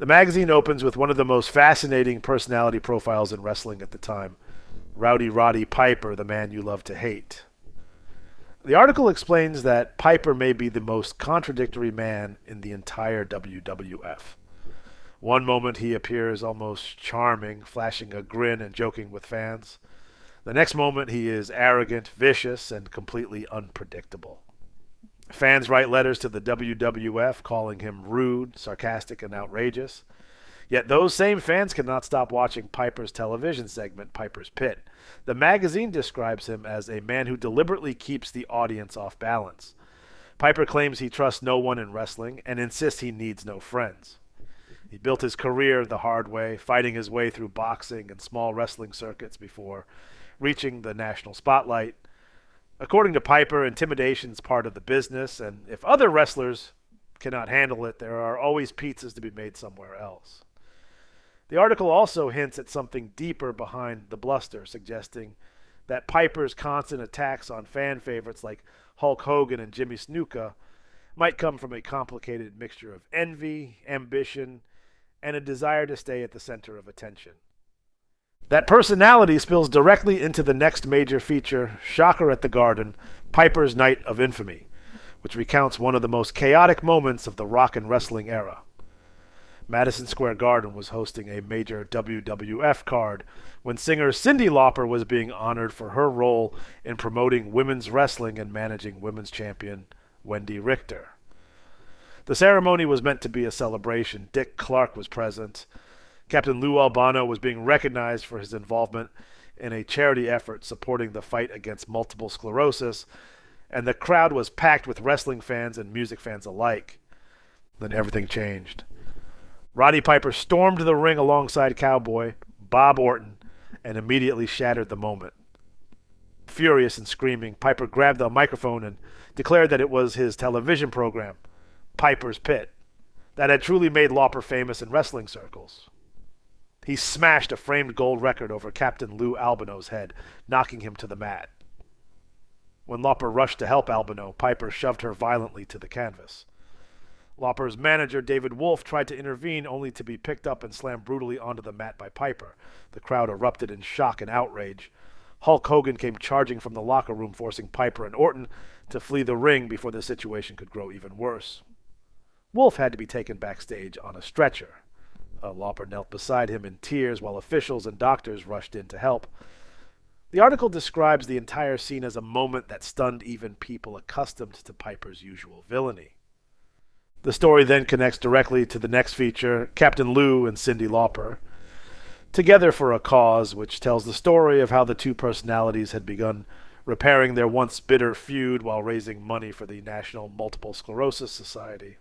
The magazine opens with one of the most fascinating personality profiles in wrestling at the time, Rowdy Roddy Piper, the man you love to hate. The article explains that Piper may be the most contradictory man in the entire WWF. One moment he appears almost charming, flashing a grin and joking with fans. The next moment he is arrogant, vicious, and completely unpredictable. Fans write letters to the WWF calling him rude, sarcastic, and outrageous. Yet those same fans cannot stop watching Piper's television segment, Piper's Pit. The magazine describes him as a man who deliberately keeps the audience off balance. Piper claims he trusts no one in wrestling and insists he needs no friends. He built his career the hard way, fighting his way through boxing and small wrestling circuits before reaching the national spotlight. According to Piper, intimidation is part of the business, and if other wrestlers cannot handle it, there are always pizzas to be made somewhere else. The article also hints at something deeper behind the bluster, suggesting that Piper's constant attacks on fan favorites like Hulk Hogan and Jimmy Snuka might come from a complicated mixture of envy, ambition, and a desire to stay at the center of attention. That personality spills directly into the next major feature, Shocker at the Garden, Piper's Night of Infamy, which recounts one of the most chaotic moments of the rock and wrestling era. Madison Square Garden was hosting a major WWF card when singer Cyndi Lauper was being honored for her role in promoting women's wrestling and managing women's champion Wendy Richter. The ceremony was meant to be a celebration. Dick Clark was present. Captain Lou Albano was being recognized for his involvement in a charity effort supporting the fight against multiple sclerosis, and the crowd was packed with wrestling fans and music fans alike. Then everything changed. Roddy Piper stormed the ring alongside Cowboy, Bob Orton, and immediately shattered the moment. Furious and screaming, Piper grabbed the microphone and declared that it was his television program, Piper's Pit, that had truly made Lauper famous in wrestling circles. He smashed a framed gold record over Captain Lou Albano's head, knocking him to the mat. When Lauper rushed to help Albano, Piper shoved her violently to the canvas. Lauper's manager, David Wolff, tried to intervene only to be picked up and slammed brutally onto the mat by Piper. The crowd erupted in shock and outrage. Hulk Hogan came charging from the locker room, forcing Piper and Orton to flee the ring before the situation could grow even worse. Wolff had to be taken backstage on a stretcher. Lauper knelt beside him in tears while officials and doctors rushed in to help. The article describes the entire scene as a moment that stunned even people accustomed to Piper's usual villainy. The story then connects directly to the next feature, Captain Lou and Cyndi Lauper, together for a cause, which tells the story of how the two personalities had begun repairing their once bitter feud while raising money for the National Multiple Sclerosis Society.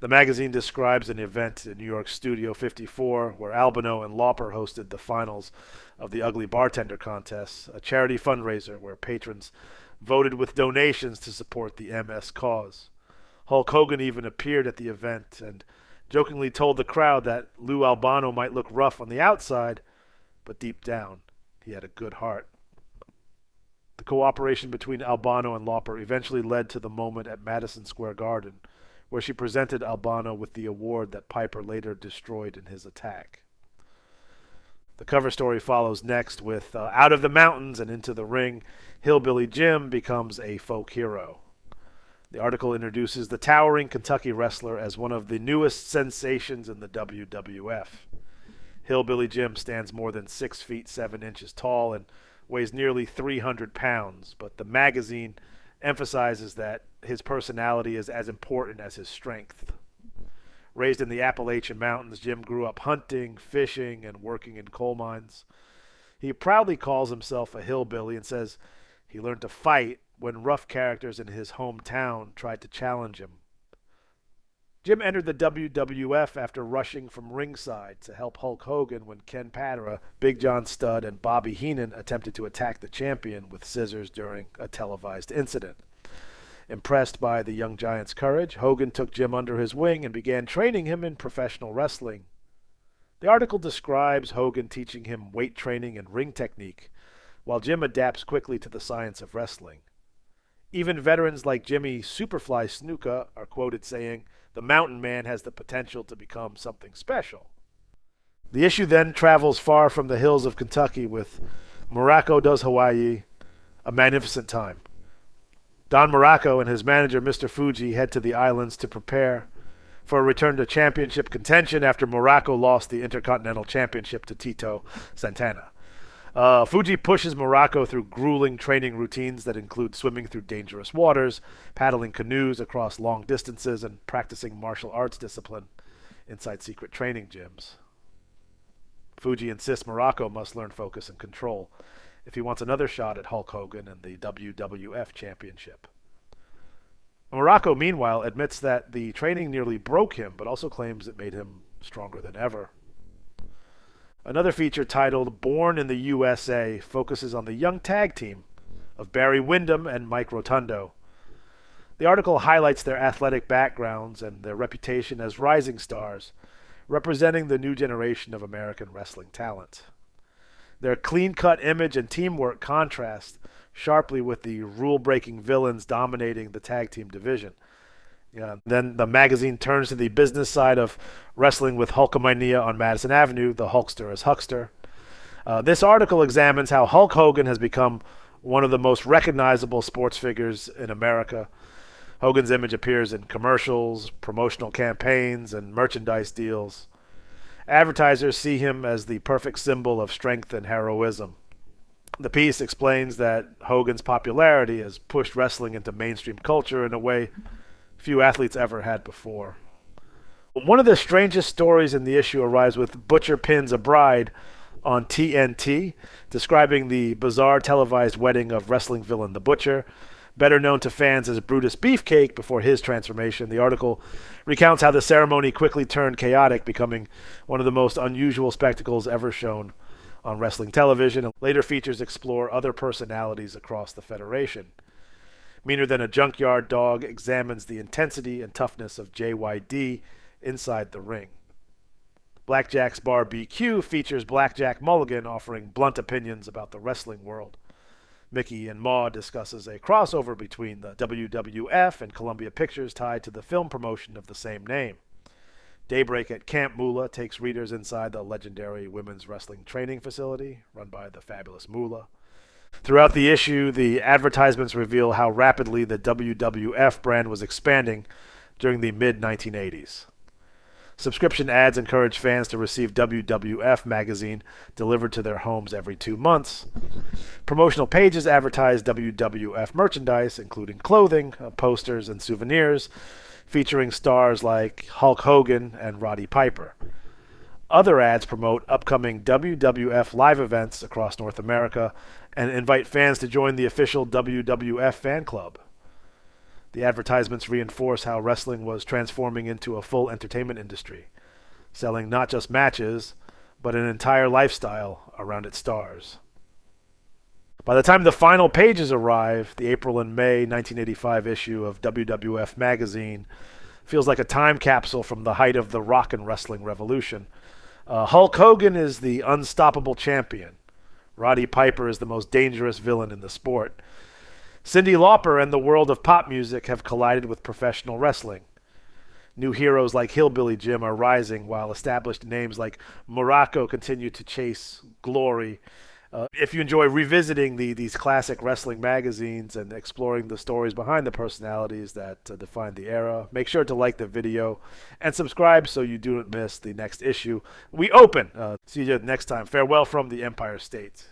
The magazine describes an event in New York Studio 54 where Albano and Lauper hosted the finals of the Ugly Bartender Contest, a charity fundraiser where patrons voted with donations to support the MS cause. Hulk Hogan even appeared at the event and jokingly told the crowd that Lou Albano might look rough on the outside, but deep down, he had a good heart. The cooperation between Albano and Lauper eventually led to the moment at Madison Square Garden, where she presented Albano with the award that Piper later destroyed in his attack. The cover story follows next with Out of the Mountains and Into the Ring, Hillbilly Jim becomes a folk hero. The article introduces the towering Kentucky wrestler as one of the newest sensations in the WWF. Hillbilly Jim stands more than 6 feet 7 inches tall and weighs nearly 300 pounds, but the magazine emphasizes that his personality is as important as his strength. Raised in the Appalachian Mountains, Jim grew up hunting, fishing, and working in coal mines. He proudly calls himself a hillbilly and says he learned to fight when rough characters in his hometown tried to challenge him. Jim entered the WWF after rushing from ringside to help Hulk Hogan when Ken Patera, Big John Studd, and Bobby Heenan attempted to attack the champion with scissors during a televised incident. Impressed by the young giant's courage, Hogan took Jim under his wing and began training him in professional wrestling. The article describes Hogan teaching him weight training and ring technique, while Jim adapts quickly to the science of wrestling. Even veterans like Jimmy Superfly Snuka are quoted saying, "The Mountain Man has the potential to become something special." The issue then travels far from the hills of Kentucky with Muraco Does Hawaii, A Magnificent Time. Don Muraco and his manager, Mr. Fuji, head to the islands to prepare for a return to championship contention after Muraco lost the Intercontinental Championship to Tito Santana. Fuji pushes Muraco through grueling training routines that include swimming through dangerous waters, paddling canoes across long distances, and practicing martial arts discipline inside secret training gyms. Fuji insists Muraco must learn focus and control if he wants another shot at Hulk Hogan and the WWF Championship. Muraco, meanwhile, admits that the training nearly broke him, but also claims it made him stronger than ever. Another feature titled Born in the USA focuses on the young tag team of Barry Windham and Mike Rotundo. The article highlights their athletic backgrounds and their reputation as rising stars, representing the new generation of American wrestling talent. Their clean-cut image and teamwork contrast sharply with the rule-breaking villains dominating the tag team division. Then the magazine turns to the business side of wrestling with Hulkamania on Madison Avenue, the Hulkster as Huckster. This article examines how Hulk Hogan has become one of the most recognizable sports figures in America. Hogan's image appears in commercials, promotional campaigns, and merchandise deals. Advertisers see him as the perfect symbol of strength and heroism. The piece explains that Hogan's popularity has pushed wrestling into mainstream culture in a way few athletes ever had before. One of the strangest stories in the issue arrives with Butcher Pins a Bride on TNT, describing the bizarre televised wedding of wrestling villain The Butcher. Better known to fans as Brutus Beefcake before his transformation, the article recounts how the ceremony quickly turned chaotic, becoming one of the most unusual spectacles ever shown on wrestling television. Later features explore other personalities across the Federation. Meaner Than a Junkyard Dog examines the intensity and toughness of JYD inside the ring. Blackjack's Bar BQ features Blackjack Mulligan offering blunt opinions about the wrestling world. Mickey and Ma discusses a crossover between the WWF and Columbia Pictures tied to the film promotion of the same name. Daybreak at Camp Moolah takes readers inside the legendary women's wrestling training facility run by the fabulous Moolah. Throughout the issue, the advertisements reveal how rapidly the WWF brand was expanding during the mid-1980s. Subscription ads encourage fans to receive WWF magazine delivered to their homes every 2 months. Promotional pages advertise WWF merchandise, including clothing, posters, and souvenirs, featuring stars like Hulk Hogan and Roddy Piper. Other ads promote upcoming WWF live events across North America and invite fans to join the official WWF fan club. The advertisements reinforce how wrestling was transforming into a full entertainment industry, selling not just matches, but an entire lifestyle around its stars. By the time the final pages arrive, the April and May 1985 issue of WWF magazine feels like a time capsule from the height of the rock and wrestling revolution. Hulk Hogan is the unstoppable champion. Roddy Piper is the most dangerous villain in the sport. Cyndi Lauper and the world of pop music have collided with professional wrestling. New heroes like Hillbilly Jim are rising, while established names like Muraco continue to chase glory. If you enjoy revisiting these classic wrestling magazines and exploring the stories behind the personalities that define the era, make sure to like the video and subscribe so you don't miss the next issue. We open. See you next time. Farewell from the Empire State.